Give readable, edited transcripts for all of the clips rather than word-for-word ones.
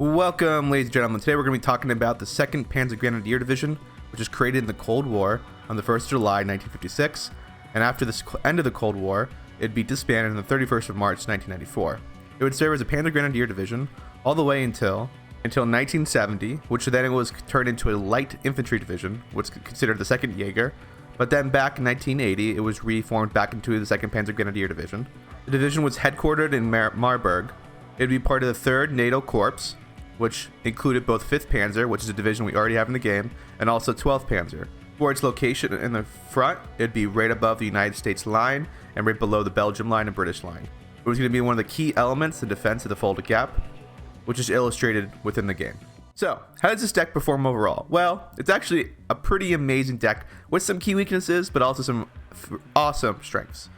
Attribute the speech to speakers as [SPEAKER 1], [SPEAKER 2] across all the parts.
[SPEAKER 1] Welcome, ladies and gentlemen. Today we're going to be talking about the 2nd Panzergrenadier Division, which was created in the Cold War on the 1st of July 1956, and after the end of the Cold War, it'd be disbanded on the 31st of March 1994. It would serve as a Panzergrenadier Division all the way until 1970, which then it was turned into a Light Infantry Division, which was considered the 2nd Jaeger, but then back in 1980, it was reformed back into the 2nd Panzergrenadier Division. The division was headquartered in Marburg. It'd be part of the 3rd NATO Corps, which included both 5th Panzer, which is a division we already have in the game, and also 12th Panzer. For its location in the front, it'd be right above the United States line and right below the Belgium line and British line. It was going to be one of the key elements in defense of the Fulda Gap, which is illustrated within the game. So, how does this deck perform overall? Well, it's actually a pretty amazing deck with some key weaknesses, but also some awesome strengths.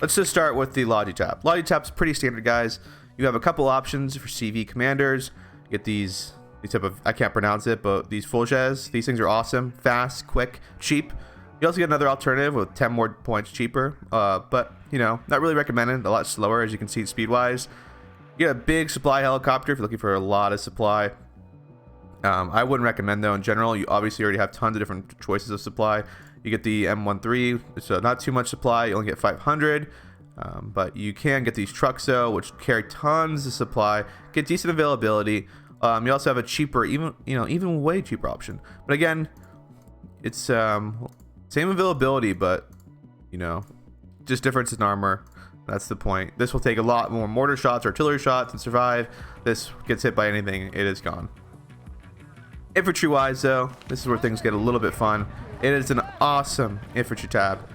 [SPEAKER 1] Let's just start with the Logi tab. Logi tab's pretty standard, guys. You have a couple options for CV commanders. You get these type of, I can't pronounce it, but these Fulges. These things are awesome, fast, quick, cheap. You also get another alternative with 10 more points cheaper, but you know, not really recommended. A lot slower, as you can see, speed-wise. You get a big supply helicopter if you're looking for a lot of supply. I wouldn't recommend, though, in general. You obviously already have tons of different choices of supply. You get the M13, so not too much supply. You only get 500. But you can get these trucks, though, which carry tons of supply, get decent availability. You also have a cheaper, even way cheaper option. But again, it's same availability, but just difference in armor. That's the point. This will take a lot more mortar shots, artillery shots, and survive. This gets hit by anything, it is gone. Infantry-wise, though, this is where things get a little bit fun. It is an awesome infantry tab.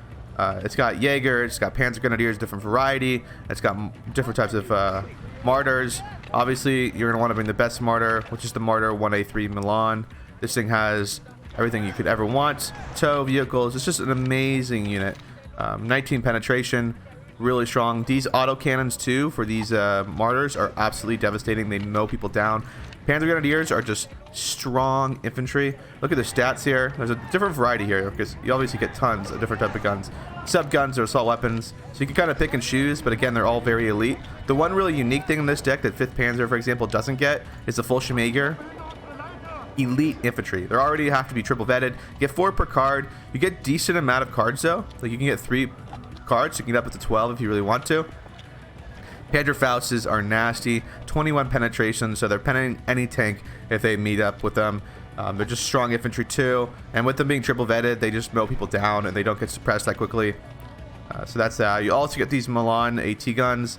[SPEAKER 1] It's got Jaeger, it's got Panzergrenadiers, different variety. It's got different types of mortars. Obviously, you're going to want to bring the best mortar, which is the mortar 1A3 Milan. This thing has everything you could ever want. Tow vehicles. It's just an amazing unit. 19 penetration, really strong. These autocannons, too, for these mortars are absolutely devastating. They mow people down. Panzergrenadiers are just strong infantry. Look at the stats here. There's a different variety here because you obviously get tons of different types of guns. Sub guns or assault weapons, so you can kind of pick and choose, but again, they're all very elite. The one really unique thing in this deck that 5th Panzer, for example, doesn't get is the Fallschirmjäger elite infantry. They already have to be triple vetted. You get 4 per card. You get decent amount of cards, though. Like, you can get 3 cards. You can get up to 12 if you really want to. Panzerfaustes are nasty, 21 penetration, so they're penning any tank if they meet up with them. They're just strong infantry too, and with them being triple vetted, they just mow people down and they don't get suppressed that quickly. So that's that. You also get these Milan AT guns.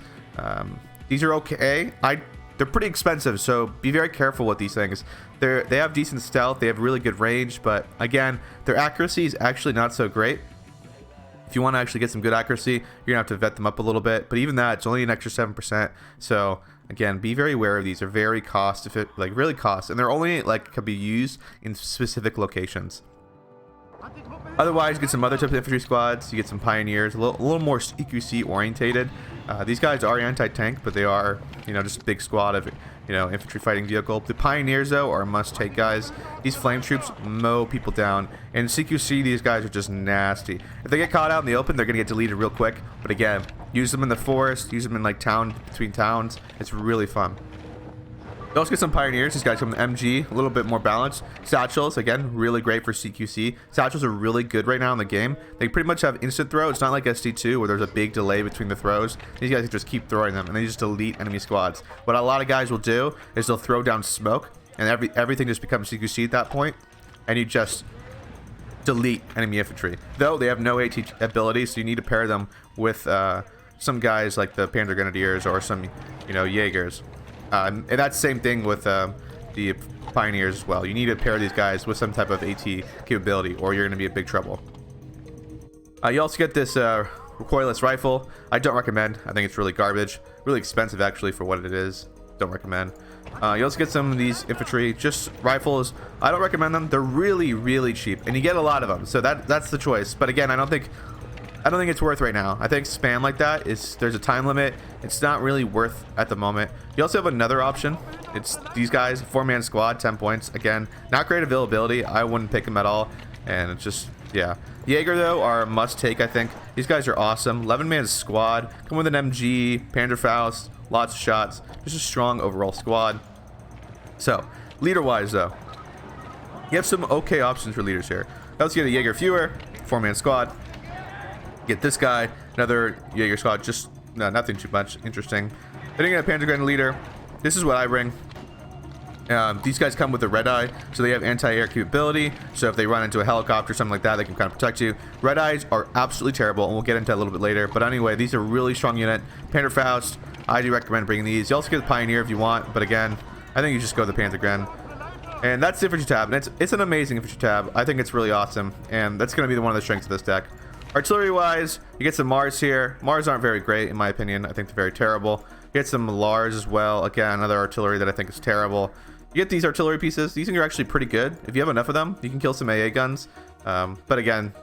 [SPEAKER 1] These are okay. They're pretty expensive, so be very careful with these things. They have decent stealth, they have really good range, but again, their accuracy is actually not so great. If you want to actually get some good accuracy, you're going to have to vet them up a little bit. But even that, it's only an extra 7%. So, again, be very aware of these. They're very really cost. And they're only, can be used in specific locations. Otherwise, you get some other types of infantry squads. You get some pioneers, a little more EQC orientated. These guys are anti-tank, but they are, just a big squad of, infantry fighting vehicle. The pioneers, though, are must-take guys. These flame troops mow people down. And CQC, these guys are just nasty. If they get caught out in the open, they're going to get deleted real quick. But again, use them in the forest, use them in between towns. It's really fun. You also get some pioneers. These guys come from MG, a little bit more balanced. Satchels, again, really great for CQC. Satchels are really good right now in the game. They pretty much have instant throw. It's not like SD2 where there's a big delay between the throws. These guys can just keep throwing them, and they just delete enemy squads. What a lot of guys will do is they'll throw down smoke, and everything just becomes CQC at that point, and you just delete enemy infantry. Though they have no AT ability, so you need to pair them with some guys like the Panzergrenadiers or some, Jaegers. And that's the same thing with the pioneers as well. You need to pair these guys with some type of AT capability, or you're going to be in big trouble. You also get this recoilless rifle. I don't recommend. I think it's really garbage. Really expensive, actually, for what it is. Don't recommend. You also get some of these infantry, just rifles. I don't recommend them. They're really, really cheap, and you get a lot of them. So that's the choice. But again, I don't think it's worth right now. I think spam like that there's a time limit. It's not really worth at the moment. You also have another option. It's these guys, 4-man squad, 10 points. Again, not great availability. I wouldn't pick them at all. And it's just, yeah. Jaeger, though, are a must take, I think. These guys are awesome. 11-man squad. Come with an MG, Panzerfaust, lots of shots. Just a strong overall squad. So, leader-wise, though, you have some okay options for leaders here. Let's get a Jaeger Fewer, 4-man squad. Get this guy, another Jaeger squad, just nothing too much interesting. Then you get a Panzergrenadier leader. This is what I bring. These guys come with a red eye, so they have anti-air capability. So if they run into a helicopter or something like that, they can kind of protect you. Red eyes are absolutely terrible, and we'll get into that a little bit later. But anyway, these are a really strong unit. Panzerfaust, I do recommend bringing these. You also get the Pioneer if you want, but again, I think you just go the Panzergren. And that's the infantry tab, and it's an amazing infantry tab. I think it's really awesome, and that's going to be one of the strengths of this deck. Artillery-wise, you get some Mars here. Mars aren't very great, in my opinion. I think they're very terrible. You get some Lars as well. Again, another artillery that I think is terrible. You get these artillery pieces. These things are actually pretty good. If you have enough of them, you can kill some AA guns. But again,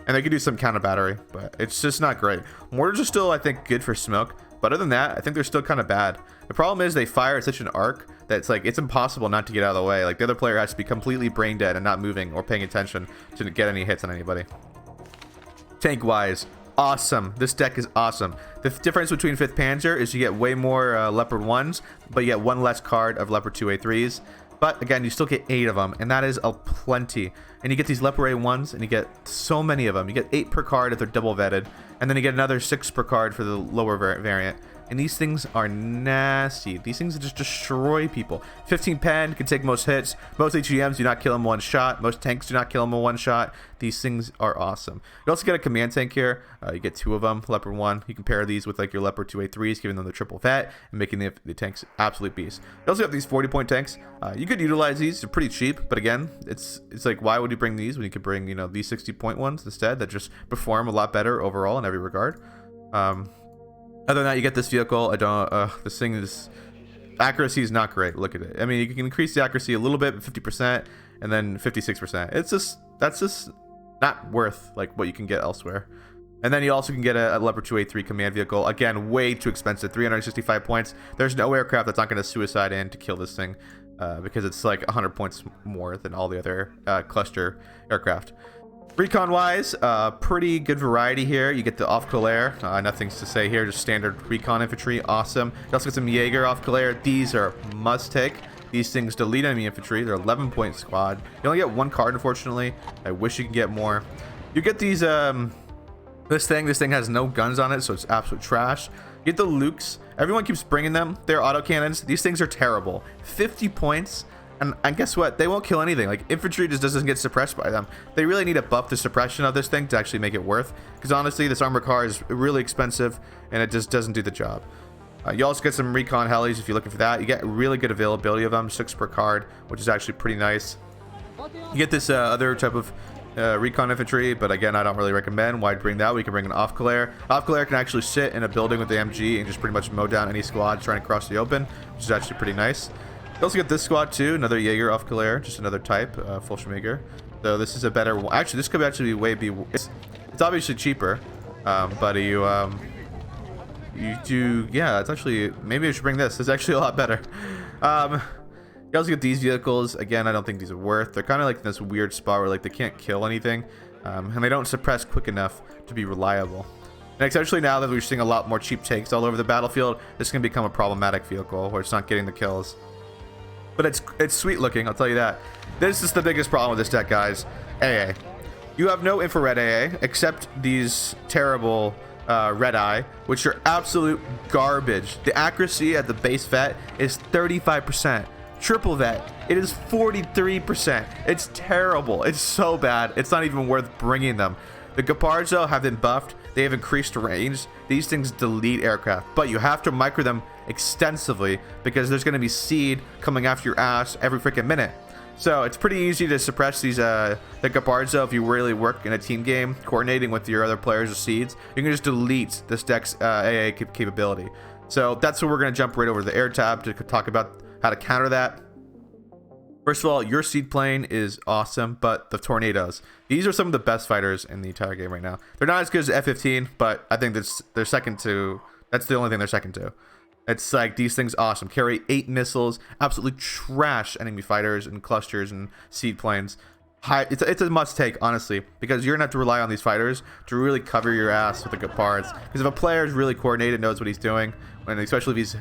[SPEAKER 1] and they can do some counter battery, but it's just not great. Mortars are still, I think, good for smoke. But other than that, I think they're still kind of bad. The problem is they fire at such an arc that it's like, it's impossible not to get out of the way. Like, the other player has to be completely brain dead and not moving or paying attention to get any hits on anybody. Tank-wise, awesome. This deck is awesome. The difference between 5th Panzer is you get way more Leopard 1s, but you get one less card of Leopard 2A3s. But again, you still get 8 of them, and that is a plenty. And you get these Leopard A1s, and you get so many of them. You get 8 per card if they're double vetted, and then you get another 6 per card for the lower variant. And these things are nasty. These things just destroy people. 15 pen can take most hits. Most HGMs do not kill them one shot. Most tanks do not kill them one shot. These things are awesome. You also get a command tank here. You get 2 of them, Leopard 1. You can pair these with like your Leopard 2A3s, giving them the triple vet and making the tanks absolute beasts. You also have these 40-point tanks. You could utilize these. They're pretty cheap, but again, it's like, why would you bring these when you could bring, you know, these 60-point ones instead that just perform a lot better overall in every regard. Other than that, you get this vehicle. This thing is, accuracy is not great. Look at it. I mean, you can increase the accuracy a little bit, 50%, and then 56%. That's just not worth like what you can get elsewhere. And then you also can get a Leopard 2A3 command vehicle. Again, way too expensive, 365 points. There's no aircraft that's not going to suicide in to kill this thing because it's like 100 points more than all the other cluster aircraft. Recon wise, pretty good variety here. You get the off colère, nothing to say here, just standard recon infantry, awesome. You also get some Jaeger off colère. These are must take. These things delete enemy infantry. They're 11-point squad. You only get 1 card, unfortunately. I wish you could get more. You get these this thing has no guns on it, so it's absolute trash. You get the Lukes. Everyone keeps bringing them. They're autocannons. These things are terrible. 50 points. And guess what? They won't kill anything. Like, infantry just doesn't get suppressed by them. They really need to buff the suppression of this thing to actually make it worth. Because honestly, this armor car is really expensive, and it just doesn't do the job. You also get some recon helis if you're looking for that. You get really good availability of them, 6 per card, which is actually pretty nice. You get this other type of recon infantry, but again, I don't really recommend. Why bring that? We can bring an off colère. Off colère can actually sit in a building with the MG and just pretty much mow down any squad trying to cross the open, which is actually pretty nice. You also get this squad too, another Jaeger off colère, just another type, Fallschirmjäger. So this is a better one. Actually, this could actually it's obviously cheaper, but you do, yeah, it's actually, maybe I should bring this. It's actually a lot better. You also get these vehicles. Again, I don't think these are worth. They're kind of like in this weird spot where like they can't kill anything, and they don't suppress quick enough to be reliable. And especially now that we're seeing a lot more cheap takes all over the battlefield, this can become a problematic vehicle where it's not getting the kills. But it's sweet looking, I'll tell you that. This is the biggest problem with this deck, guys. AA. You have no infrared AA except these terrible red eye, which are absolute garbage. The accuracy at the base vet is 35%. Triple vet, it is 43%. It's terrible. It's so bad. It's not even worth bringing them. The Gepards, though, have been buffed. They have increased range. These things delete aircraft, but you have to micro them extensively because there's going to be seed coming after your ass every freaking minute. So it's pretty easy to suppress these the Gepards, though, if you really work in a team game, coordinating with your other players or seeds. You can just delete this deck's AA capability. So that's what we're going to jump right over to the air tab to talk about how to counter that. First of all, your seed plane is awesome, but the Tornadoes, these are some of the best fighters in the entire game right now. They're not as good as F-15, but I think they're second to, that's the only thing they're second to. It's like, these things awesome. Carry 8 missiles, absolutely trash enemy fighters and clusters and seed planes. it's a must take, honestly, because you're gonna have to rely on these fighters to really cover your ass with the good parts. Because if a player is really coordinated, knows what he's doing, and especially if he's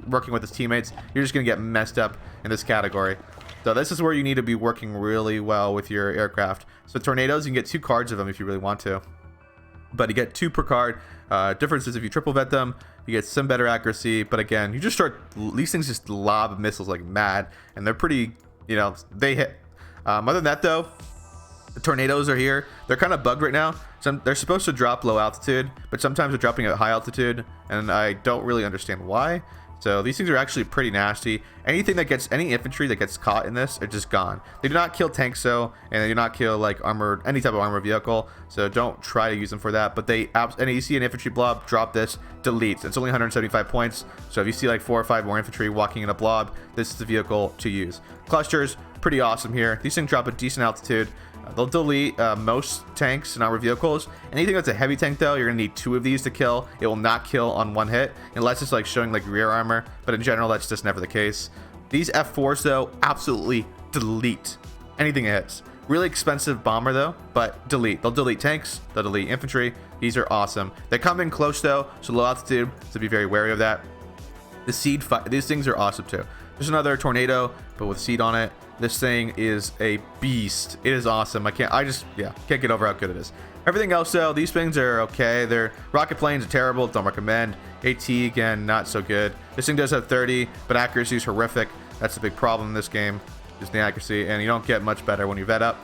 [SPEAKER 1] working with his teammates, you're just gonna get messed up in this category. So this is where you need to be working really well with your aircraft. So tornadoes, you can get 2 cards of them if you really want to, but you get 2 per card. Difference is if you triple vet them, you get some better accuracy. But again, you just start, these things just lob missiles like mad, and they're pretty, you know, they hit. Other than that though, the tornadoes are here. They're kind of bugged right now. They're supposed to drop low altitude, but sometimes they're dropping at high altitude, and I don't really understand why. So these things are actually pretty nasty. Anything that gets, any infantry that gets caught in this are just gone. They do not kill tanks though, and they do not kill like armored, any type of armored vehicle. So don't try to use them for that. But they, and you see an infantry blob, drop this, deletes. It's only 175 points. So if you see like 4 or 5 more infantry walking in a blob, this is the vehicle to use. Clusters, pretty awesome here. These things drop at decent altitude. They'll delete most tanks and armored vehicles. Anything that's a heavy tank though, you're gonna need 2 of these to kill. It will not kill on 1 hit unless it's like showing like rear armor, but in general that's just never the case. These F4s though, absolutely delete anything it hits. Really expensive bomber though, but delete. They'll delete tanks, they'll delete infantry. These are awesome. They come in close though, so low altitude, so be very wary of that. The seed fight, these things are awesome too. There's another tornado, but with seed on it. This thing is a beast. It is awesome. I just can't get over how good it is. Everything else though, these things are okay. Their rocket planes are terrible, don't recommend. AT again, not so good. This thing does have 30, but accuracy is horrific. That's a big problem in this game, is the accuracy, and you don't get much better when you vet up.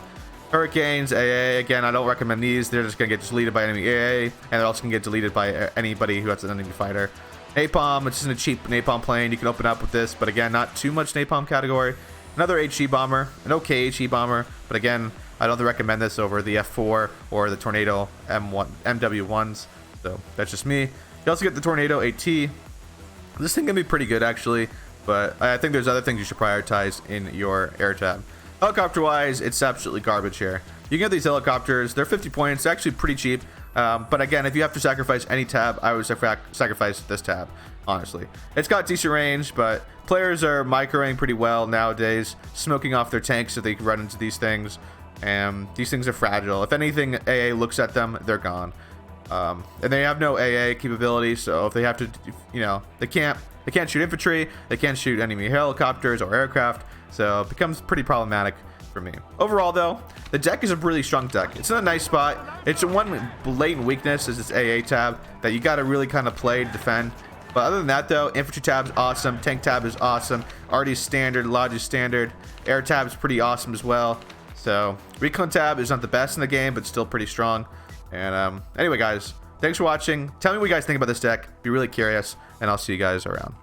[SPEAKER 1] Hurricanes, AA, again, I don't recommend these. They're just gonna get deleted by enemy AA, and they're also gonna get deleted by anybody who has an enemy fighter. Napalm, which isn't a cheap napalm plane. You can open up with this, but again, not too much napalm category. Another HE bomber, an okay HE bomber, but again, I don't recommend this over the F4 or the Tornado MW1s. So that's just me. You also get the Tornado AT. This thing can be pretty good actually, but I think there's other things you should prioritize in your air tab. Helicopter wise, it's absolutely garbage here. You can get these helicopters, they're 50 points, they're actually pretty cheap. But again, if you have to sacrifice any tab, I would sacrifice this tab, honestly. It's got decent range, but players are microing pretty well nowadays, smoking off their tanks so they can run into these things. And these things are fragile. If anything, AA looks at them, they're gone. And they have no AA capability, so if they have to, you know, they can't shoot infantry, they can't shoot enemy helicopters or aircraft, so it becomes pretty problematic for me. Overall though, the deck is a really strong deck. It's in a nice spot. It's one blatant weakness is its AA tab that you got to really kind of play to defend. But other than that though, infantry tab is awesome, tank tab is awesome, RD is standard, Lodge is standard, air tab is pretty awesome as well. So recon tab is not the best in the game, but still pretty strong. And anyway guys, thanks for watching. Tell me what you guys think about this deck. Be really curious, and I'll see you guys around.